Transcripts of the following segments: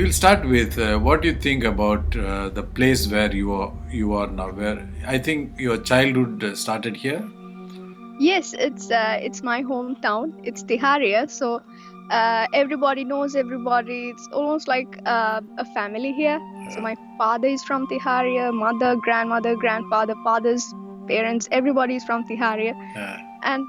we'll start with what do you think about the place where you are now? Where I think your childhood started here. Yes, it's my hometown. It's Tiharia, so everybody knows everybody. It's almost like a family here. So my father is from Tiharia, mother, grandmother, grandfather, father's parents, everybody is from Tiharia, Uh, and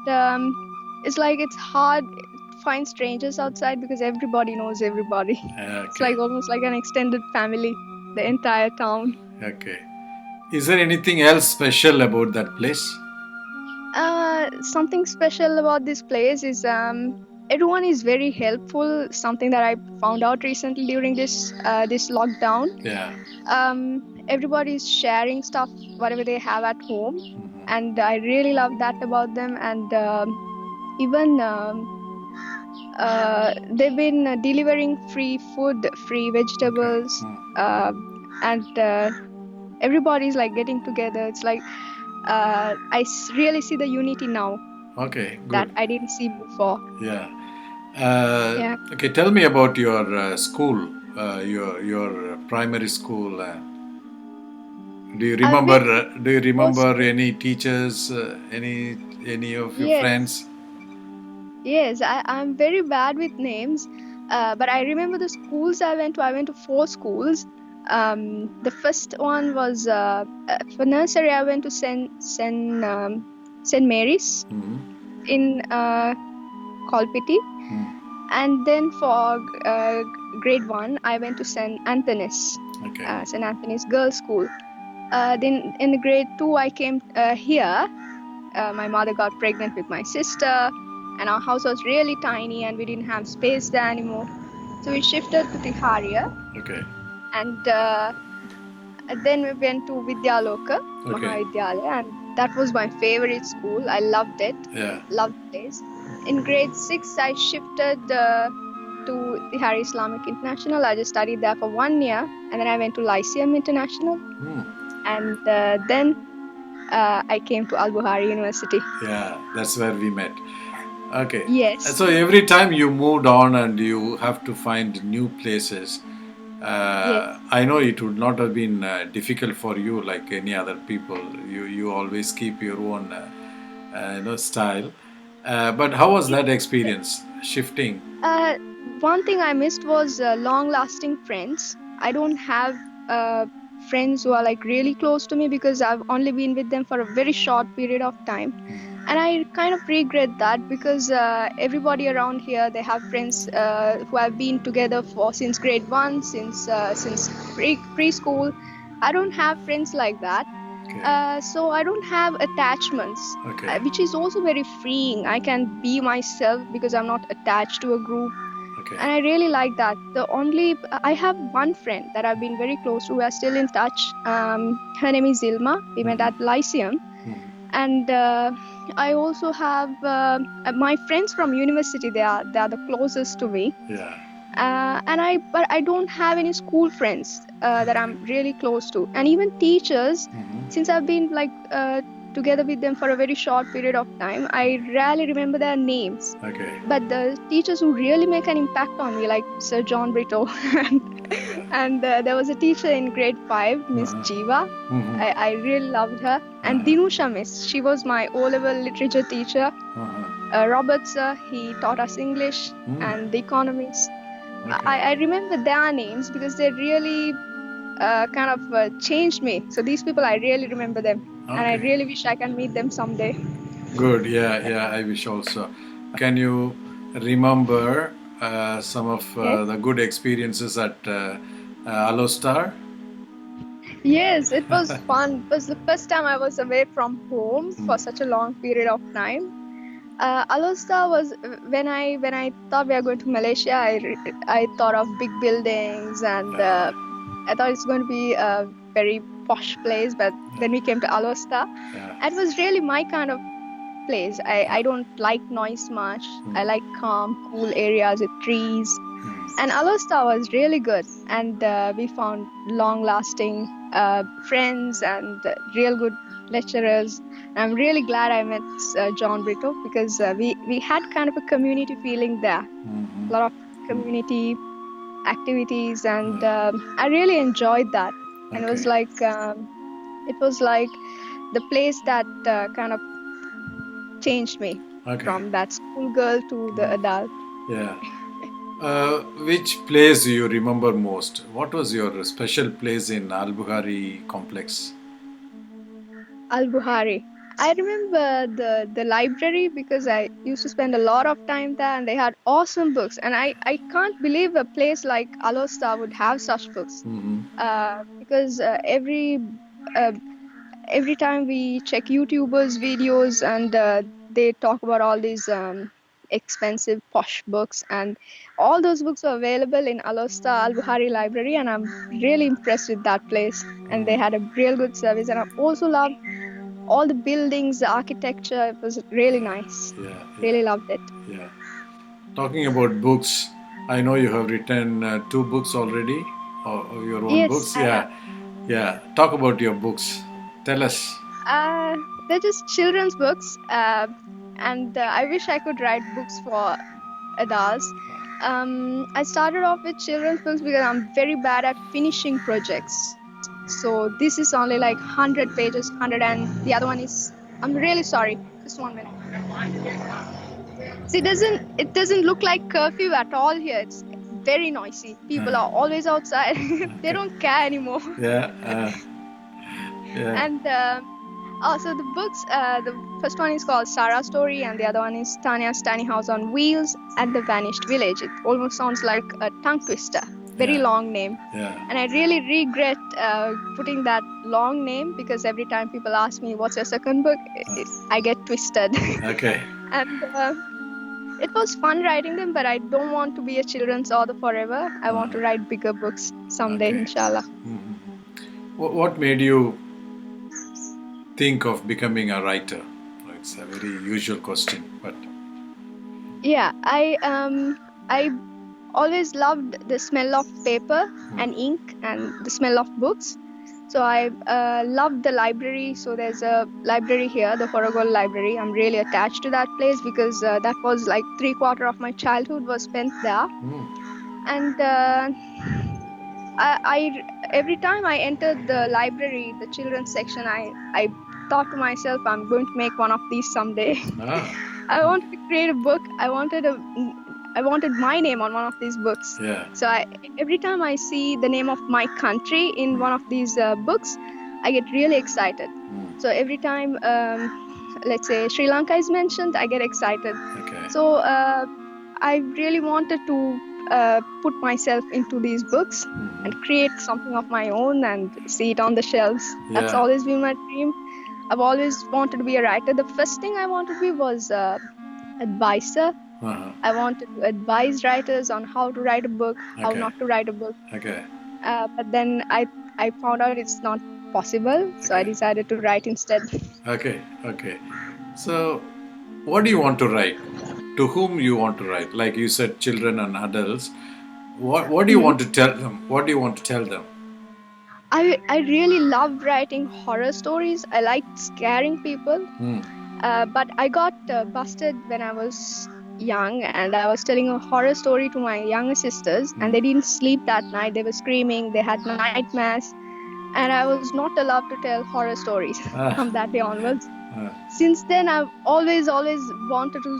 it's like it's hard to find strangers outside because everybody knows everybody. It's okay, like almost like an extended family, the entire town. okay. Is there anything else special about that place? Something special about this place is everyone is very helpful. Something that I found out recently during this lockdown. Yeah. Everybody is sharing stuff, whatever they have at home, and I really love that about them. And even they've been delivering free food, free Okay. vegetables, uh, and everybody's like getting together. It's like really see the unity now Okay. that Good. I didn't see before. Yeah. Yeah. Okay. Tell me about your school. Your primary school. Do you I've remember? been Do you most remember any teachers? Any of your yes, friends? yes. I'm very bad with names, but I remember the schools I went to. I went to 4 schools. The first one was for nursery. I went to Saint Mary's in Kolpiti, and then for grade 1, I went to Okay. Saint Anthony's Girls' School. Then in the grade 2, I came here. My mother got pregnant with my sister, and our house was really tiny, and we didn't have space there anymore. So we shifted to Tiharia, Okay. and then we went to Vidyaloka Okay. Mahavidyalaya, and that was my favorite school. I loved it, Yeah. loved the place. In grade 6, I shifted to Tiharia Islamic International. I just studied there for 1 year, and then I went to Lyceum International, and then I came to Al Buhari University. Yeah. That's where we met. Okay. Yes, So every time you moved on and you have to find new places, yes. I know it would not have been difficult for you like any other people. You always keep your own style. But how was that experience shifting? Uh, One thing I missed was long-lasting friends. I don't have friends who are like really close to me because I've only been with them for a very short period of time, and I kind of regret that because everybody around here they have friends who have been together for since grade 1, since preschool. I don't have friends like that. Okay. So I don't have attachments, Okay. which is also very freeing. I can be myself because I'm not attached to a group, Okay. and I really like that. I have one friend that I've been very close to. We are still in touch. Her name is Zilma. We met at Lyceum, and I also have my friends from university. They are the closest to me. Yeah. But I don't have any school friends that I'm really close to, and even teachers, since I've been like together with them for a very short period of time, I rarely remember their names. Okay. But the teachers who really make an impact on me, like Sir John Brito, and there was a teacher in grade 5, Miss Jiva. I really loved her, and Dinusha Miss. She was my O-level literature teacher. Robert sir, he taught us English and the economics. I remember their names because they really kind of changed me. So these people, I really remember them, and I Okay. really wish I can meet them someday. Good. Yeah. Yeah. I wish also. Can you remember some of Yes, the good experiences at Alostar? yes, it was fun. It was the first time I was away from home for such a long period of time. Alosta was when I thought we are going to Malaysia. I thought of big buildings, and I thought it's going to be a very posh place. But then we came to Alosta. Yeah. It was really my kind of place. I don't like noise much. I like calm, cool areas with trees. And Alosta was really good, and we found long-lasting friends and real good lecturers. I'm really glad I met John Brito because we had kind of a community feeling there. A lot of community. activities, and I really enjoyed that. And Okay. it was like the place that kind of changed me Okay. from that schoolgirl to the adult. Yeah. Which place do you remember most? What was your special place in Al Bukhari complex? Al-Buhari. I remember the library because I used to spend a lot of time there, and they had awesome books. And I can't believe a place like Alosta would have such books. Mm-hmm. Because uh, every time we check YouTubers videos, and they talk about all these expensive posh books, and all those books are available in Alosta Al-Buhari library, and I'm really impressed with that place. And they had a real good service, and I also loved all the buildings, the architecture. It was really nice. Yeah, Really loved it. yeah, yeah. Talking about books, I know you have written two books already, or your own Yes, books. I have. Yeah, yeah. Talk about your books. Tell us. They're just children's books, and I wish I could write books for adults. I started off with children's books because I'm very bad at finishing projects. So this is only like 100 pages, 100, and the other one is. I'm really sorry. Just 1 minute. See, it doesn't look like curfew at all here. It's very noisy. People are always outside. They Okay. don't care anymore. Yeah, yeah. And so the books, the first one is called Sarah's Story, and the other one is Tanya's Tiny House on Wheels and the Vanished Village. It almost sounds like a tongue twister. Very Yeah, long name. yeah. And I really regret putting that long name, because every time people ask me, what's your second book? I get twisted. Okay. And it was fun writing them, but I don't want to be a children's author forever. I want to write bigger books someday, Okay. inshallah. What made you think of becoming a writer? It's a very usual question, but Yeah, I always loved the smell of paper and ink and the smell of books. So I loved the library. So there's a library here, the Horogol Library. I'm really attached to that place because that was like 3/4 of my childhood was spent there. And every time I entered the library, the children's section, I thought to myself, I'm going to make one of these someday. I wanted to create a book. I wanted my name on one of these books. yeah. So every time I see the name of my country in one of these books, I get really excited. So every time, let's say Sri Lanka is mentioned, I get excited. Okay. So I really wanted to put myself into these books and create something of my own and see it on the shelves. That's Yeah. always been my dream. I've always wanted to be a writer. The first thing I wanted to be was advisor. I wanted to advise writers on how to write a book, how Okay. not to write a book. Okay. But then I found out it's not possible, so I Okay. decided to write instead. Okay. Okay. So, what do you want to write? To whom you want to write? Like you said, children and adults. What do you want to tell them? What do you want to tell them? I really love writing horror stories. I like scaring people. But I got busted when I was young, and I was telling a horror story to my younger sisters, and they didn't sleep that night. They were screaming, they had nightmares, and I was not allowed to tell horror stories from that day onwards. Since then, I've always wanted to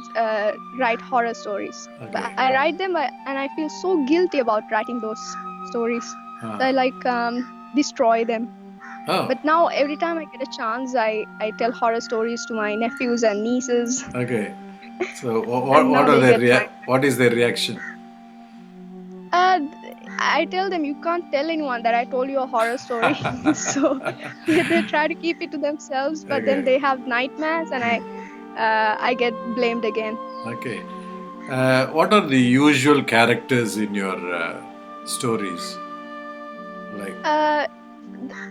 write horror stories. But Okay. I write them, and I feel so guilty about writing those stories. So I destroy them. Oh. But now every time I get a chance, I tell horror stories to my nephews and nieces. Okay. So And now they get my. what is their reaction? I tell them, you can't tell anyone that I told you a horror story. So they try to keep it to themselves, but then they have nightmares, and I get blamed again. Okay. What are the usual characters in your stories? Like.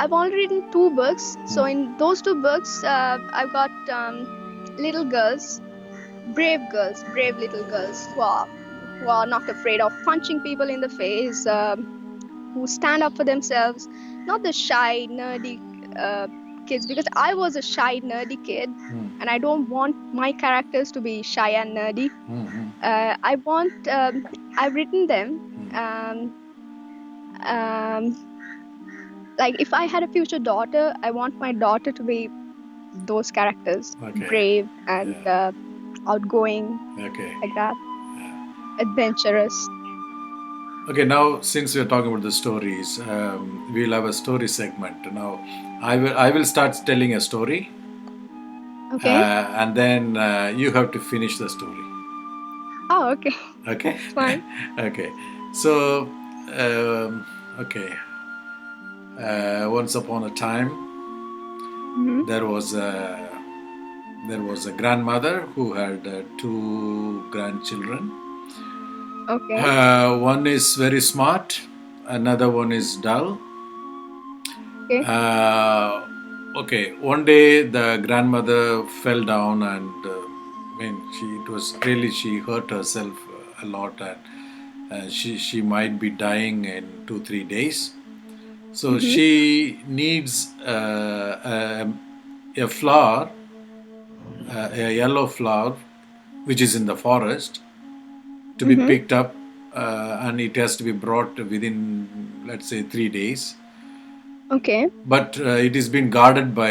I've already written 2 books. So in those 2 books, I've got little girls, brave little girls who are not afraid of punching people in the face, who stand up for themselves, not the shy, nerdy kids, because I was a shy, nerdy kid, and I don't want my characters to be shy and nerdy. I've written them Um, um, like if I had a future daughter, I want my daughter to be those characters, Okay. brave and Yeah. outgoing, Okay. like that, adventurous. Okay. Now, since we're talking about the stories, we'll have a story segment. Now, I will start telling a story, Okay. and then you have to finish the story. Oh, okay. Okay. It's fine. Okay. So, okay. Once upon a time, Mm-hmm. there was a grandmother who had two grandchildren. Okay. One is very smart, another one is dull. Okay. Okay, one day the grandmother fell down and it was really, she hurt herself a lot, and she might be dying in 2 3 days. So Mm-hmm. she needs a flower, a yellow flower, which is in the forest, to be Mm-hmm. picked up, and it has to be brought within, let's say, 3 days. Okay. But it is been guarded by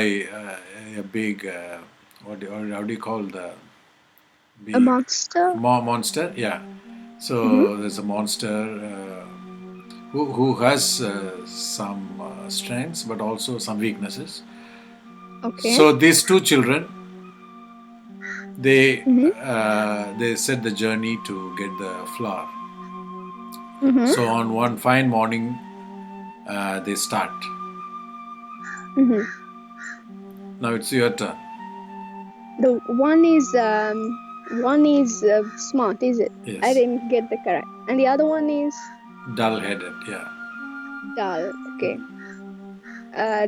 a big, how do you call the A big monster. monster? Yeah. Mm-hmm. So there's a monster who has some strengths but also some weaknesses. Okay. So these two children, they Mm-hmm. they set the journey to get the flower. Mm-hmm. So on one fine morning, they start. Mm-hmm. Now it's your turn. The one is smart, is it? I Yes. didn't get the correct. And the other one is Dull headed, yeah. dull. Okay.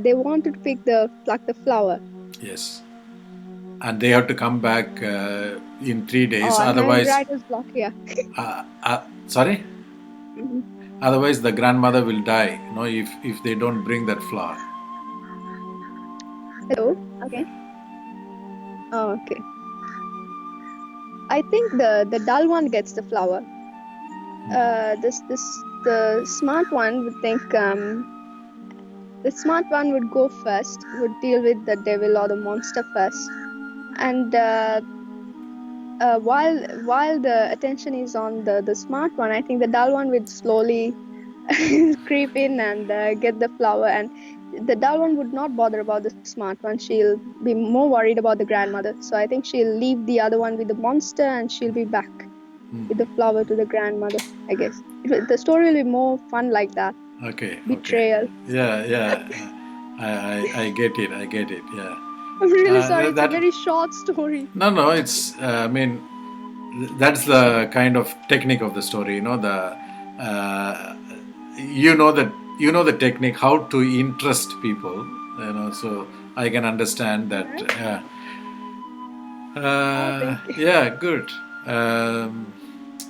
They wanted to pluck the flower. Yes. And they have to come back in 3 days. Oh, and then Otherwise, writer's block here. sorry? Mhm. Otherwise, the grandmother will die, if they don't bring that flower. Hello. Okay. Oh, okay. I think the dull one gets the flower. This the smart one would think the smart one would go first, would deal with the devil or the monster first, and while the attention is on the smart one, I think the dull one would slowly creep in and get the flower. And the dull one would not bother about the smart one. She'll be more worried about the grandmother. So I think she'll leave the other one with the monster, and she'll be back with the flower to the grandmother. I guess the story will be more fun like that. Okay, okay. Betrayal. Yeah, yeah. I get it. I get it. Yeah. I'm really sorry. It's a That very short story. No, no. It's. I mean, that's the kind of technique of the story. Uh, you know the technique how to interest people. So I can understand that. Uh-huh. Oh, thank you. Yeah, good. Um,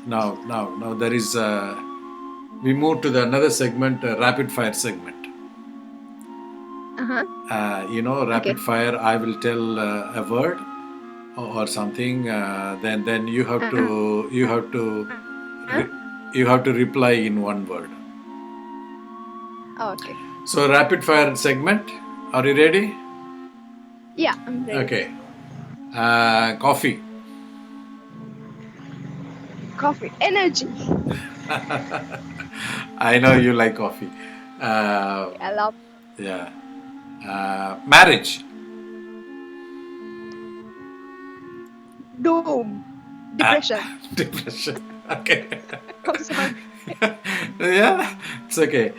now there is. We move to the another segment, rapid fire segment. Uh-huh. Rapid Okay. fire. I will tell a word or something. Then Uh-huh. re- you have to reply in one word. Oh, okay. So rapid fire segment. Are you ready? Yeah, I'm ready. Okay. Coffee. Coffee. Energy. I know you like coffee. I love Yeah. Marriage. doom. Depression. Depression. Okay. I'm sorry. Yeah, it's okay.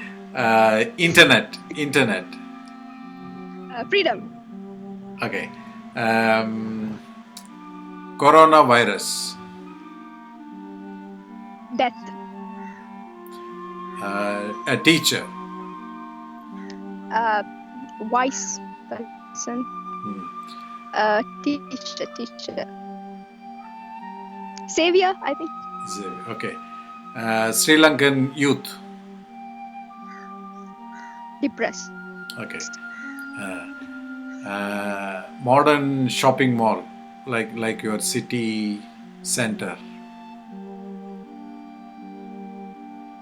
Internet. Internet. Freedom. Okay. Um, Coronavirus. Death. A teacher. Uh, wise person. Teacher. Savior, I think. Okay. Sri Lankan youth. Depressed. Okay. Modern shopping mall, like your city center.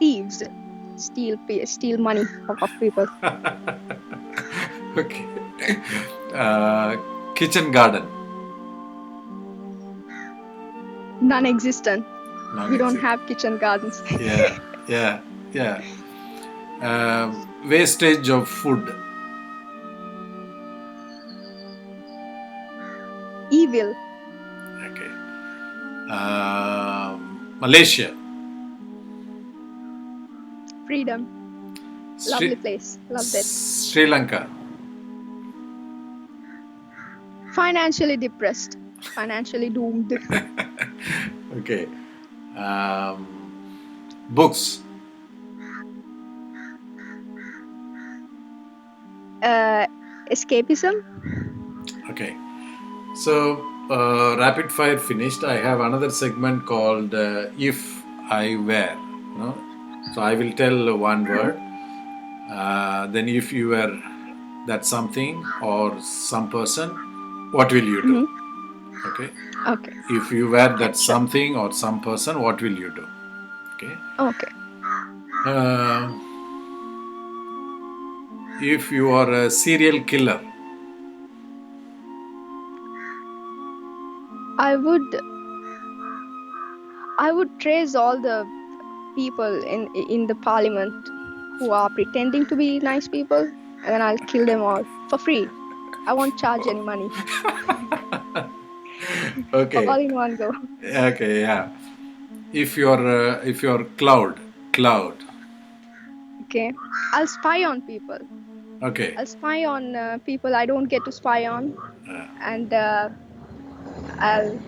Thief. thugs steal money of people. Okay. Kitchen garden. Non-existent. We don't Non-existent. have kitchen gardens. Yeah, yeah, yeah. Wastage of food. Evil. Okay. Malaysia. Freedom. Lovely place. Loved it. Sri Lanka. Financially depressed. Financially doomed. Okay. Books. Escapism. Okay. So, rapid fire finished. I have another segment called If I Were. You know? So, I will tell one word. Then, if you were that something or some person, what will you do? Okay. Okay. If you were Yeah, that sure. something or some person, what will you do? Okay. Okay. Uh, if you are a serial killer, I would trace all the people in the parliament who are pretending to be nice people, and then I'll kill them all for free. I won't charge any money. okay, All in one go. okay, yeah. If you're cloud, Okay. I'll spy on people. okay, I'll spy on people I don't get to spy on, and I'll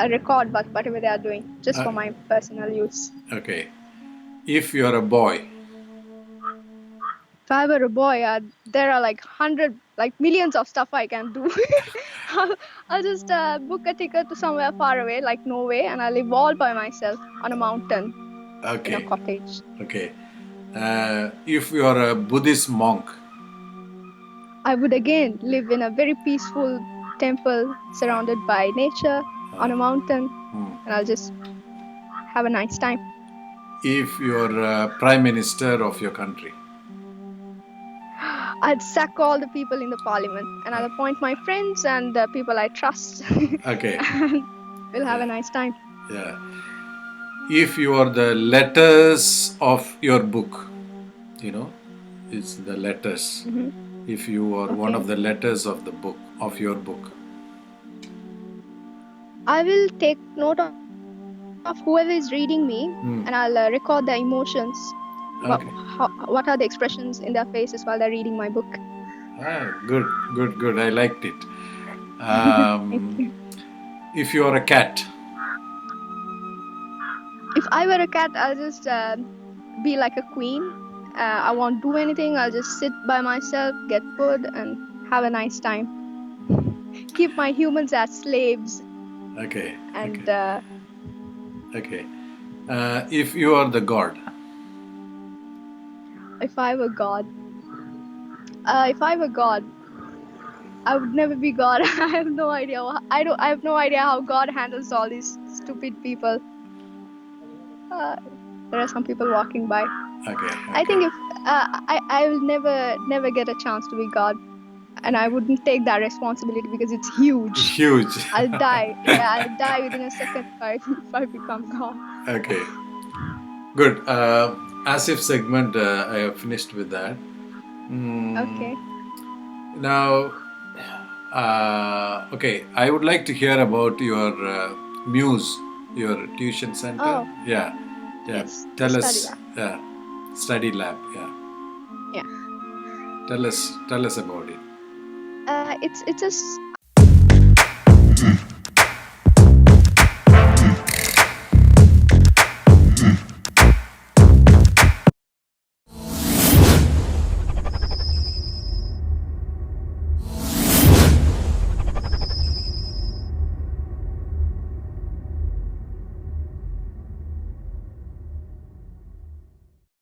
record whatever they are doing just for my personal use. okay. If you're a boy, If I were a boy, there are like millions of stuff I can do. I'll just book a ticket to somewhere far away, like Norway, and I'll live all by myself on a mountain in a okay, cottage. okay. If you're a Buddhist monk, I would again live in a very peaceful temple surrounded by nature on a mountain, and I'll just have a nice time. if you're a prime minister of your country, I'd sack all the people in the parliament, and I'll appoint my friends and the people I trust. okay, And we'll have a nice time. yeah. If you are the letters of your book, you know, it's the letters. If you are one Okay. of the letters of the book, of your book, I will take note of whoever is reading me, and I'll record their emotions. okay. What are the expressions in their faces while they're reading my book? Good, good, good. I liked it. Thank you. If you are a cat, If I were a cat, I'll just be like a queen. I won't do anything. I'll just sit by myself, get food, and have a nice time. Keep my humans as slaves. okay, And okay. If you are the god, if I were God, I would never be God. I have no idea. I have no idea how God handles all these stupid people. There are some people walking by. okay. I think if I will never get a chance to be God, and I wouldn't take that responsibility because it's huge. Huge. I'll die. Yeah, I'll die within a second if I become God. Okay. Good. As if segment, I have finished with that. Okay. Now, okay, I would like to hear about your Muse, your tuition center. Oh. Yeah, yeah. Yes, Tell us. study lab. Yeah, study lab. Yeah. Yeah. Tell us about it. It's